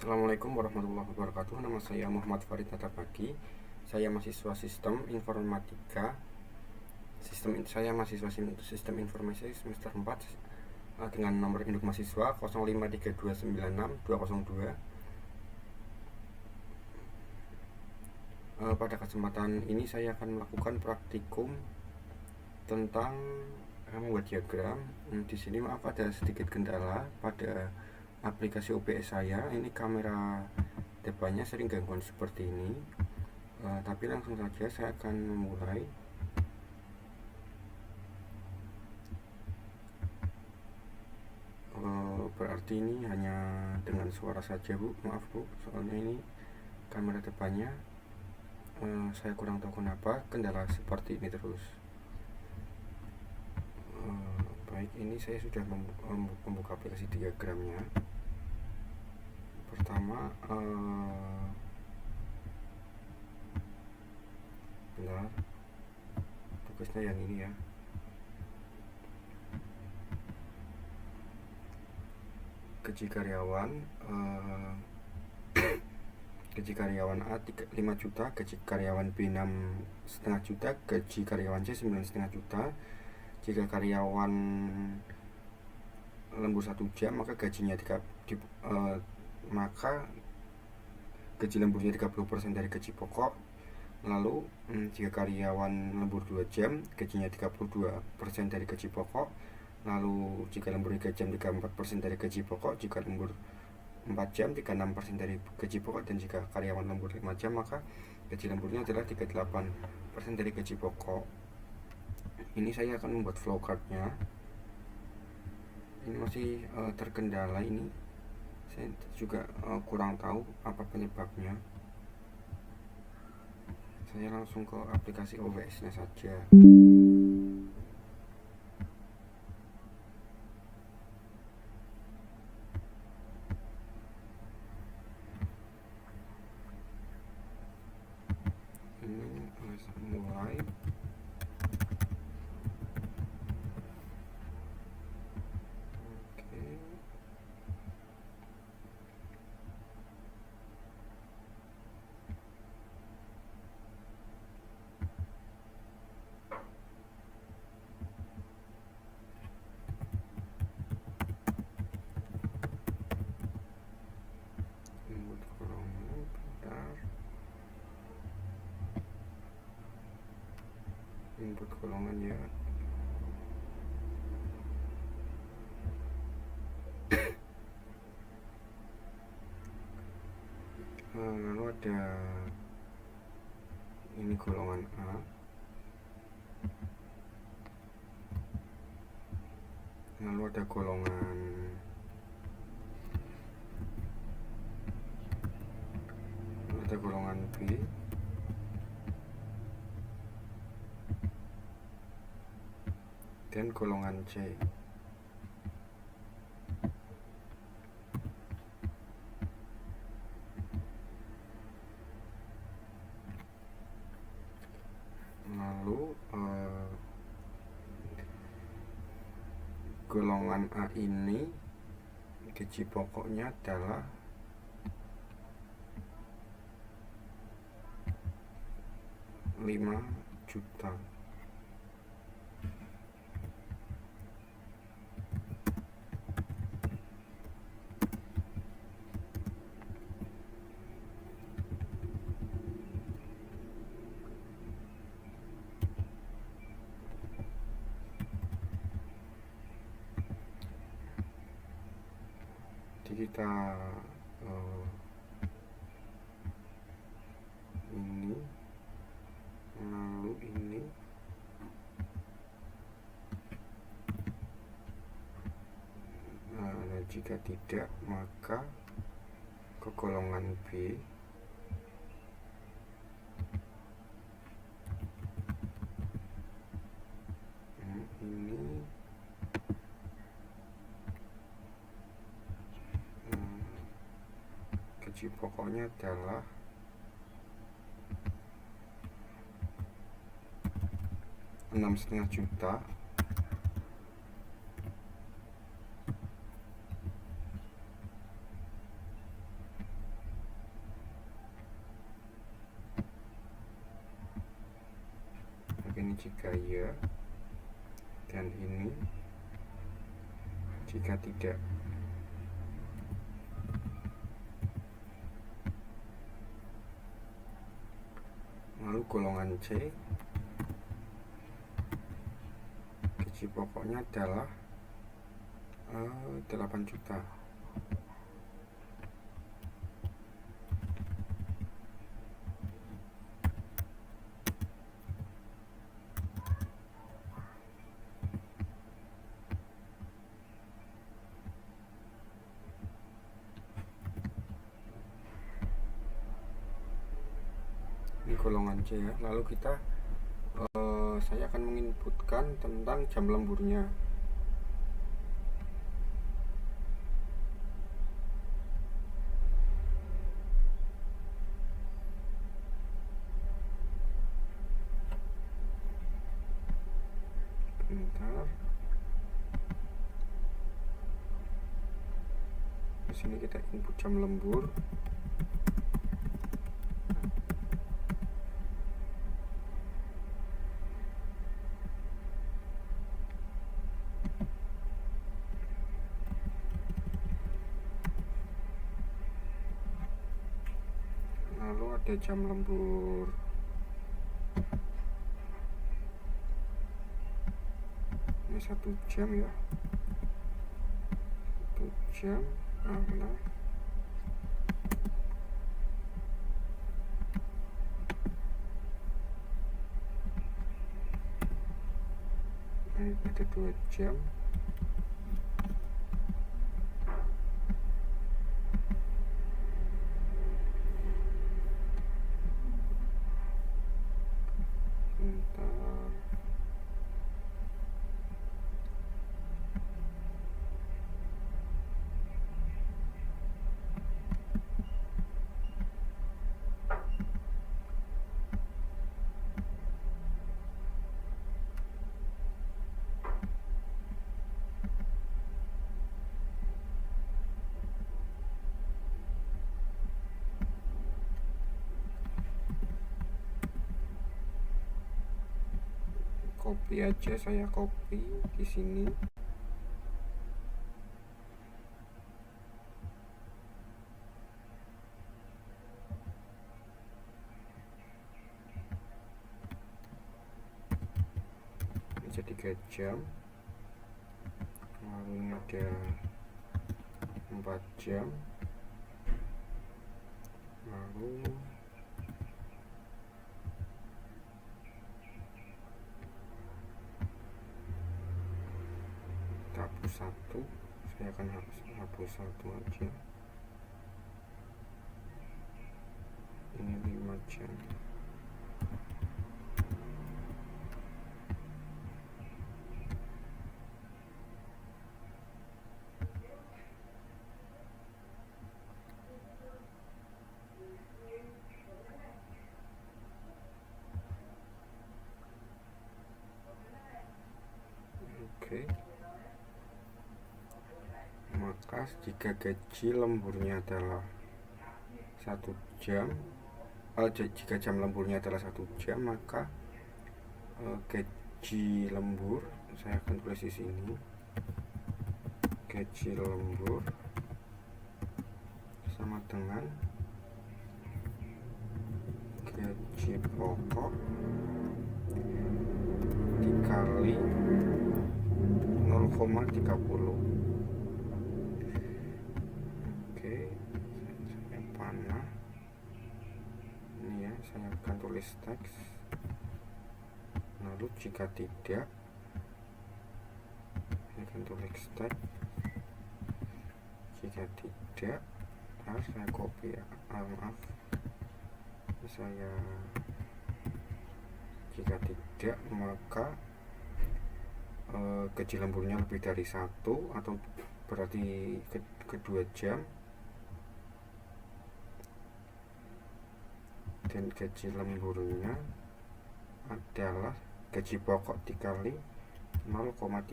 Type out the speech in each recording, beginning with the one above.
Assalamualaikum warahmatullahi wabarakatuh. Nama saya Muhammad Farid Natabagi. Saya mahasiswa Sistem Informatika. Saya mahasiswa Sistem Informasi semester 4 dengan nomor induk mahasiswa 053296202. Pada kesempatan ini saya akan melakukan praktikum tentang membuat diagram. Di sini maaf ada sedikit kendala pada aplikasi OBS saya. Ini kamera depannya sering gangguan seperti ini. Tapi langsung saja saya akan memulai. Berarti ini hanya dengan suara saja, Bu. Maaf, Bu, soalnya ini kamera depannya saya kurang tahu kenapa kendala seperti ini terus. Baik, ini saya sudah membuka aplikasi diagramnya. Pertama, bentar, tugasnya yang ini ya. Gaji karyawan gaji karyawan A 5 juta, gaji karyawan B 6,5 juta, gaji karyawan C 9,5 juta. Jika karyawan lembur 1 jam, maka gajinya maka gaji lemburnya 30% dari gaji pokok. Lalu jika karyawan lembur 2 jam, gajinya 32% dari gaji pokok. Lalu jika lembur 3 jam, 34% dari gaji pokok. Jika lembur 4 jam, 36% dari gaji pokok. Dan jika karyawan lembur 5 jam, maka gaji lemburnya adalah 38% dari gaji pokok. Ini saya akan membuat flowchartnya. Ini masih terkendala ini. Saya juga kurang tahu apa penyebabnya. Saya langsung ke aplikasi OBS-nya saja. Ini mulai. Input golongan ya. Lalu ada ini golongan A. Lalu ada golongan B. Dan golongan C. Lalu golongan A ini gaji pokoknya adalah 5 juta. Jadi kita ini, lalu ini, jika tidak maka ke golongan B. Ini gaji pokoknya adalah 6,5 juta. jika ya, dan ini jika tidak. Lalu golongan C, gaji pokoknya adalah 8 juta. Ini golongan C ya. Lalu kita saya akan menginputkan tentang jam lemburnya. Bentar. Di sini kita input jam lembur. Lalu ada jam lembur ini 1 jam ya, 1 jam. Nah, ada 2 jam. Bentar. Copy aja, saya copy di sini. Ini jadi 3 jam. Lalu ini ada 4 jam. Lalu hapus 1, saya akan hapus 1 aja. Ini 5 jam. Oke. Maka jika gaji lemburnya adalah 1 jam, jika jam lemburnya adalah 1 jam, maka gaji lembur saya akan tulis di sini. Gaji lembur sama dengan gaji pokok dikali 0,30. Oke, saya panah ini ya, saya akan tulis teks. Lalu jika tidak, saya akan tulis teks. Jika tidak, harus saya copy ya. Maaf, saya jika tidak, maka gaji lemburnya lebih dari 1 atau berarti kedua jam, dan gaji lemburnya adalah gaji pokok dikali 0,32.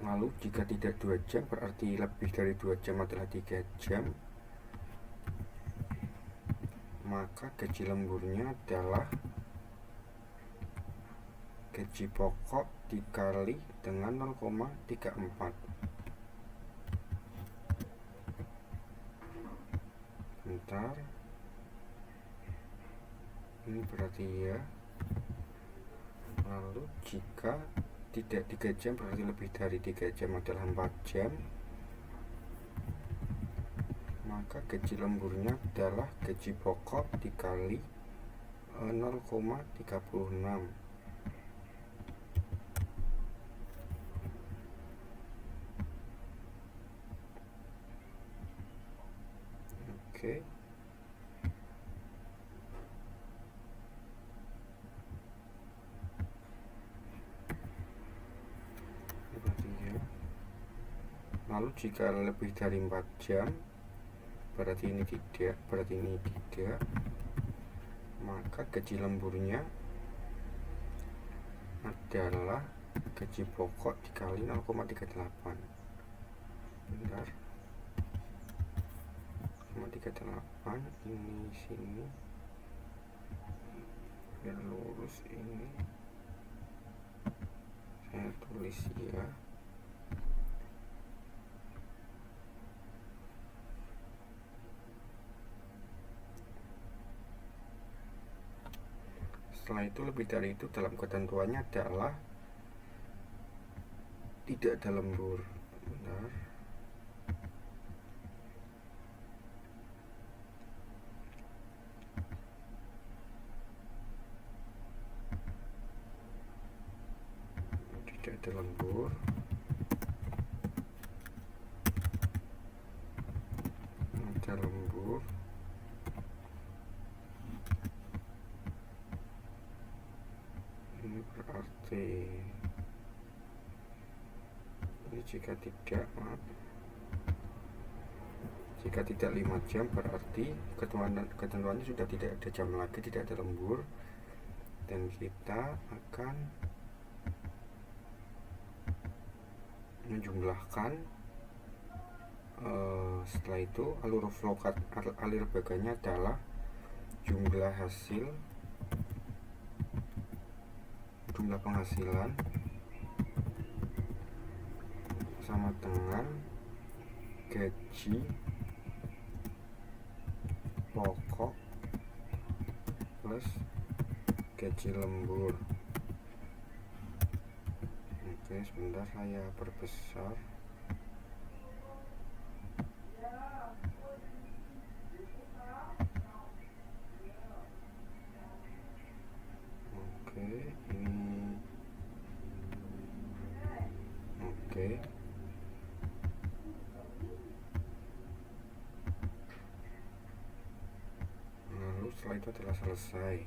Lalu jika tidak 2 jam, berarti lebih dari 2 jam adalah 3 jam, maka gaji lemburnya adalah gaji pokok dikali dengan 0,34. Bentar, ini berarti ya. Lalu jika tidak 3 jam berarti lebih dari 3 jam adalah 4 jam, maka gaji lemburnya adalah gaji pokok dikali 0,36. Oke. Lalu jika lebih dari 4 jam berarti ini tidak, maka gaji lemburnya adalah gaji pokok dikali 0,38. Bentar, 0,38 ini sini biar lurus, ini saya tulis ya. Setelah itu lebih dari itu dalam ketentuannya adalah tidak ada lembur. Bentar. Tidak ada lembur. Ada lembur. Ini berarti ini jika tidak 5 jam berarti ketentuannya sudah tidak ada jam lagi, tidak ada lembur, dan kita akan menjumlahkan. Setelah itu alur baganya adalah jumlah penghasilan sama dengan gaji pokok plus gaji lembur. Oke, sebentar saya perbesar. Oke, ini oke. Lalu setelah itu adalah selesai.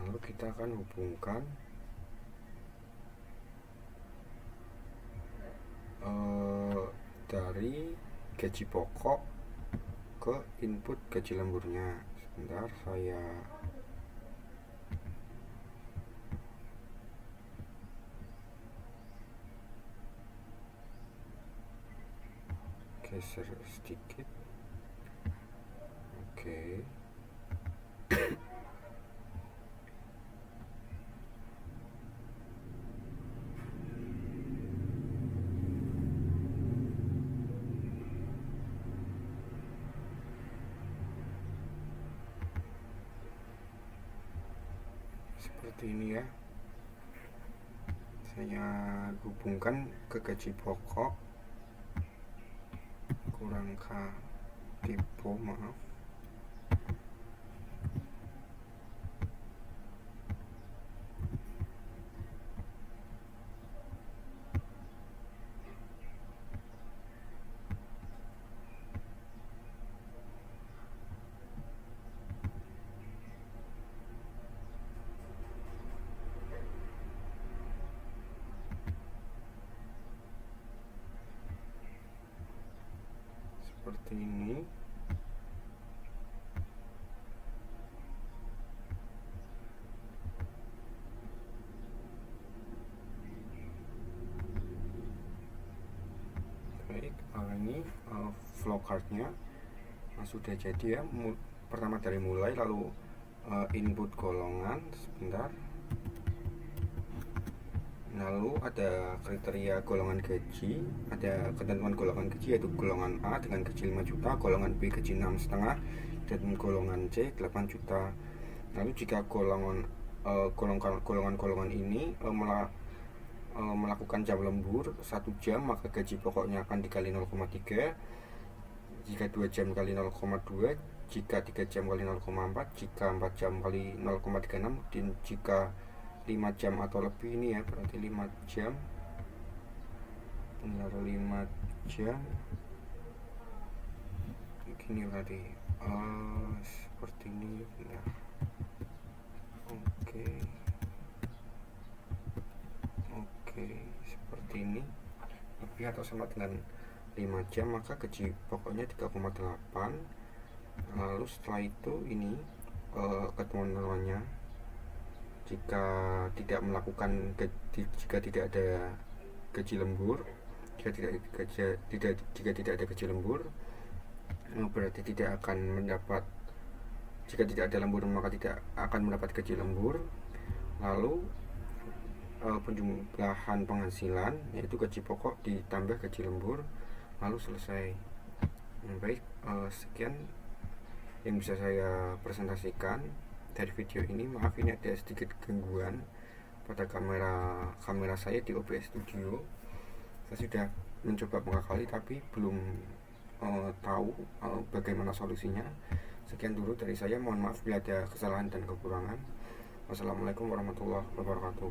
Lalu kita akan hubungkan dari gaji pokok ke input gaji lemburnya. Sebentar, saya geser sedikit. Oke. Seperti ini ya. Saya hubungkan ke gaji pokok kurang typo, maaf. Seperti ini. baik, ini flowcardnya sudah jadi ya. Pertama dari mulai, lalu input golongan, sebentar, lalu ada kriteria golongan gaji, ada ketentuan golongan gaji yaitu golongan A dengan gaji 5 juta, golongan B gaji 6,5, dan golongan C 8 juta. Lalu jika golongan ini melakukan jam lembur 1 jam, maka gaji pokoknya akan dikali 0,3. Jika 2 jam kali 0,2, jika 3 jam kali 0,4, jika 4 jam kali 0,36, dan jika 5 jam atau lebih, ini ya berarti 5 jam, benar 5 jam gini berarti seperti ini, benar. Oke, seperti ini, lebih atau sama dengan 5 jam, maka gaji pokoknya 3,8. Lalu setelah itu ini ketentuannya, jika tidak ada gaji lembur, jika tidak ada gaji lembur, berarti tidak akan mendapat, jika tidak ada lembur maka tidak akan mendapat gaji lembur. Lalu penjumlahan penghasilan, yaitu gaji pokok ditambah gaji lembur, lalu selesai. Baik, sekian yang bisa saya presentasikan dari video ini. Maaf ini ada sedikit gangguan pada kamera saya di OBS Studio. Saya sudah mencoba mengakali tapi belum tahu bagaimana solusinya. Sekian dulu dari saya, mohon maaf bila ada kesalahan dan kekurangan. Wassalamualaikum warahmatullahi wabarakatuh.